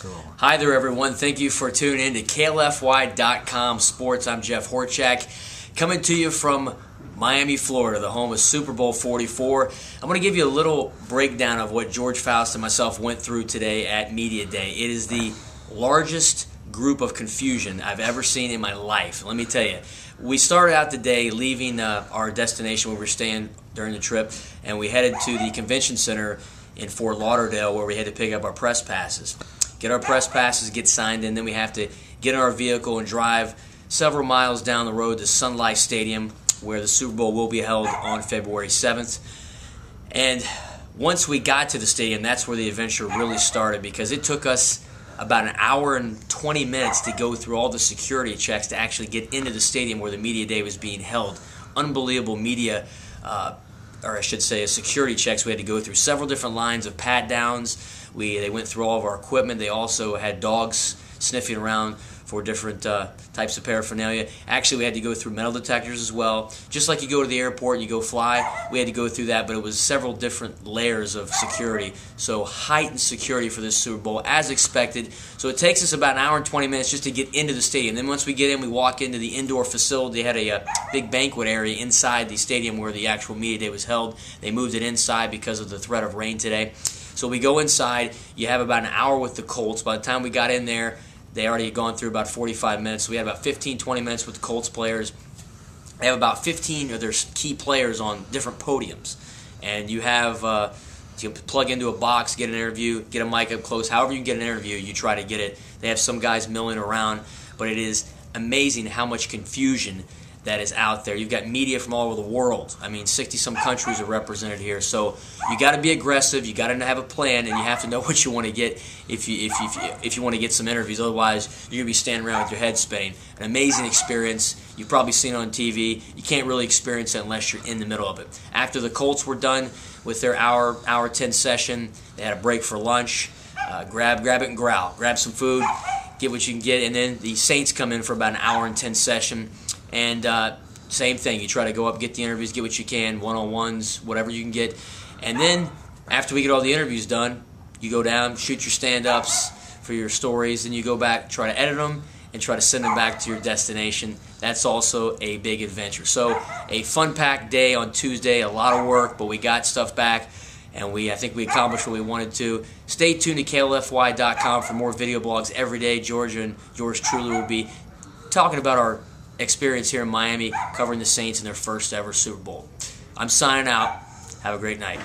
Cool. Hi there, everyone. Thank you for tuning in to KLFY.com Sports. I'm Jeff Horchack, coming to you from Miami, Florida, the home of Super Bowl 44. I'm going to give you a little breakdown of what George Faust and myself went through today at Media Day. It is the largest group of confusion I've ever seen in my life. Let me tell you. We started out the day leaving our destination where we were staying during the trip, and we headed to the convention center in Fort Lauderdale where we had to pick up our press passes. Get our press passes, get signed in, then we have to get in our vehicle and drive several miles down the road to Sun Life Stadium where the Super Bowl will be held on February 7th. And once we got to the stadium, that's where the adventure really started, because it took us about an hour and 20 minutes to go through all the security checks to actually get into the stadium where the media day was being held. Unbelievable media, or I should say security checks we had to go through. Several different lines of pat-downs. They went through all of our equipment. They also had dogs sniffing around for different types of paraphernalia. Actually, we had to go through metal detectors as well. Just like you go to the airport and you go fly, we had to go through that, but it was several different layers of security. So heightened security for this Super Bowl, as expected. So it takes us about an hour and 20 minutes just to get into the stadium. Then once we get in, we walk into the indoor facility. They had a big banquet area inside the stadium where the actual media day was held. They moved it inside because of the threat of rain today. So we go inside. You have about an hour with the Colts. By the time we got in there, they already had gone through about 45 minutes. So we had about 15, 20 minutes with the Colts players. They have about 15 of their key players on different podiums. And you have you plug into a box, get an interview, get a mic up close. However you can get an interview, you try to get it. They have some guys milling around. But it is amazing how much confusion that is out there. You've got media from all over the world. I mean, 60-some countries are represented here. So you got to be aggressive. You got to have a plan, and you have to know what you want to get if you want to get some interviews. Otherwise, you're going to be standing around with your head spinning. An amazing experience. You've probably seen it on TV. You can't really experience it unless you're in the middle of it. After the Colts were done with their hour 10 session, they had a break for lunch. Grab it and growl. Grab some food, get what you can get, and then the Saints come in for about an hour and 10 session. And same thing, you try to go up, get the interviews, get what you can, one-on-ones, whatever you can get. And then after we get all the interviews done, you go down, shoot your stand-ups for your stories, then you go back, try to edit them, and try to send them back to your destination. That's also a big adventure. So a fun-packed day on Tuesday, a lot of work, but we got stuff back, and I think we accomplished what we wanted to. Stay tuned to KLFY.com for more video blogs every day. George and yours truly will be talking about our experience here in Miami, covering the Saints in their first ever Super Bowl. I'm signing out. Have a great night.